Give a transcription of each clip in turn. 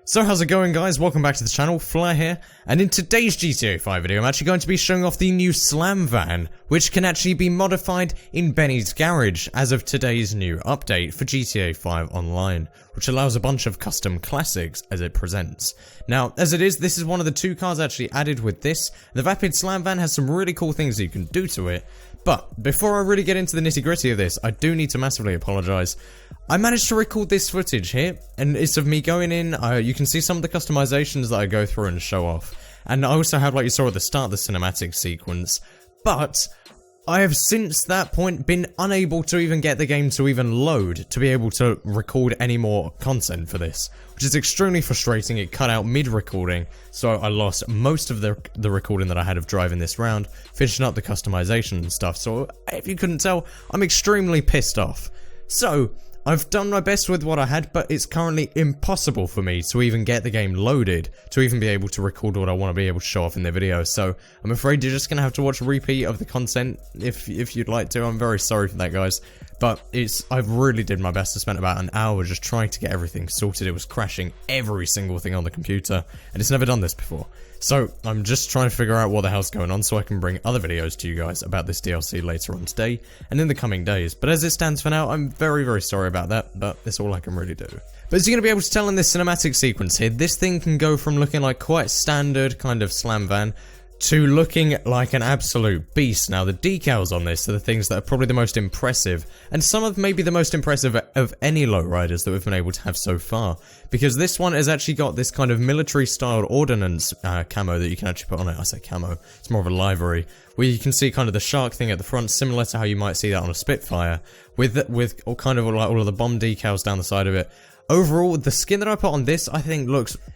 So how's it going, guys? Welcome back to the channel, Fly here, and in today's GTA 5 video I'm actually going to be showing off the new Slamvan, which can actually be modified in Benny's garage as of today's new update for GTA 5 Online, which allows a bunch of custom classics as it presents. Now, as it is, this is one of the two cars actually added with this. The Vapid Slamvan has some really cool things that you can do to it, but before I really get into the nitty gritty of this, I do need to massively apologise. I managed to record this footage here, and it's of me going in. You can see some of the customizations that I go through and show off, and I also have, like you saw at the start, the cinematic sequence, but I have since that point been unable to even get the game to even load to be able to record any more content for this, which is extremely frustrating. It cut out mid-recording, so I lost most of the recording that I had of driving this round, finishing up the customization and stuff. So if you couldn't tell, I'm extremely pissed off. So I've done my best with what I had, but it's currently impossible for me to even get the game loaded, to even be able to record what I want to be able to show off in the video. So I'm afraid you're just going to have to watch a repeat of the content if you'd like to. I'm very sorry for that, guys. But I really did my best. I spent about an hour just trying to get everything sorted. It was crashing every single thing on the computer, and it's never done this before. So I'm just trying to figure out what the hell's going on so I can bring other videos to you guys about this DLC later on today and in the coming days. But as it stands for now, I'm very, very sorry about that, but that's all I can really do. But as you're going to be able to tell in this cinematic sequence here, this thing can go from looking like quite standard kind of Slamvan to looking like an absolute beast. Now, the decals on this are the things that are probably the most impressive, and some of maybe the most impressive of any lowriders that we've been able to have so far, because this one has actually got this kind of military-styled ordnance camo that you can actually put on it. I say camo, it's more of a livery, where you can see kind of the shark thing at the front, similar to how you might see that on a Spitfire, with all kind of like all of the bomb decals down the side of it. Overall, the skin that I put on this, I think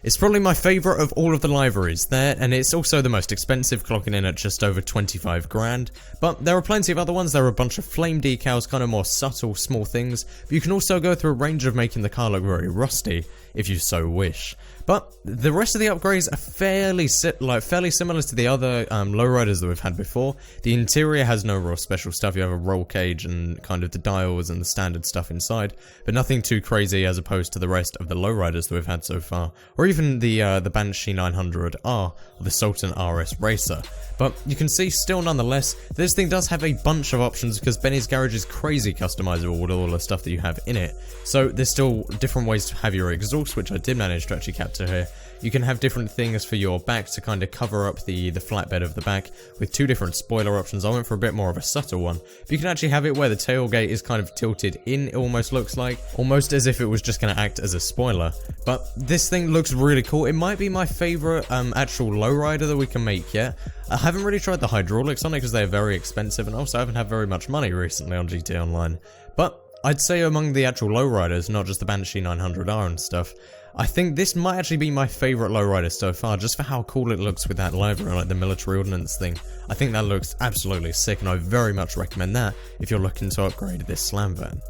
it's probably my favourite of all of the liveries there, and it's also the most expensive, clocking in at just over 25 grand. But there are plenty of other ones. There are a bunch of flame decals, kind of more subtle, small things. But you can also go through a range of making the car look very rusty, if you so wish. But the rest of the upgrades are fairly similar to the other lowriders that we've had before. The interior has no real special stuff. You have a roll cage and kind of the dials and the standard stuff inside, but nothing too crazy as opposed to the rest of the lowriders that we've had so far, or even the Banshee 900R or the Sultan RS Racer. But you can see still nonetheless, this thing does have a bunch of options because Benny's garage is crazy customizable with all the stuff that you have in it. So there's still different ways to have your exhaust, which I did manage to actually capture here. You can have different things for your back to kind of cover up the flatbed of the back with two different spoiler options. I went for a bit more of a subtle one. But you can actually have it where the tailgate is kind of tilted in, it almost looks like. Almost as if it was just going to act as a spoiler. But this thing looks really cool. It might be my favourite actual lowrider that we can make yet. I haven't really tried the hydraulics on it because they're very expensive, and also I haven't had very much money recently on GTA Online. But I'd say among the actual lowriders, not just the Banshee 900R and stuff, I think this might actually be my favourite lowrider so far, just for how cool it looks with that livery, like the military ordnance thing. I think that looks absolutely sick, and I very much recommend that if you're looking to upgrade this Slamvan.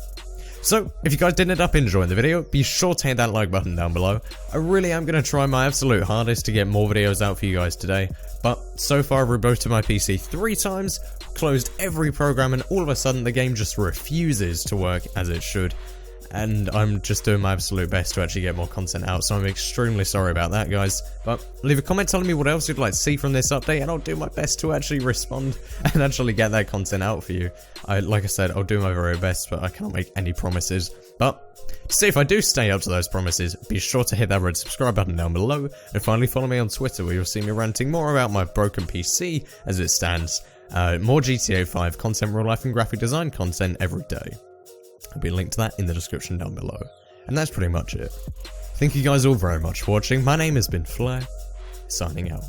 So, if you guys did end up enjoying the video, be sure to hit that like button down below. I really am going to try my absolute hardest to get more videos out for you guys today, but so far I've rebooted my PC 3 times, closed every program, and all of a sudden the game just refuses to work as it should. And I'm just doing my absolute best to actually get more content out, so I'm extremely sorry about that, guys. But leave a comment telling me what else you'd like to see from this update, and I'll do my best to actually respond and actually get that content out for you. Like I said, I'll do my very best, but I can't make any promises. But to see if I do stay up to those promises, be sure to hit that red subscribe button down below, and finally follow me on Twitter, where you'll see me ranting more about my broken PC as it stands. More GTA 5 content, real life and graphic design content every day. There'll be a link to that in the description down below. And that's pretty much it. Thank you guys all very much for watching. My name has been Flair, signing out.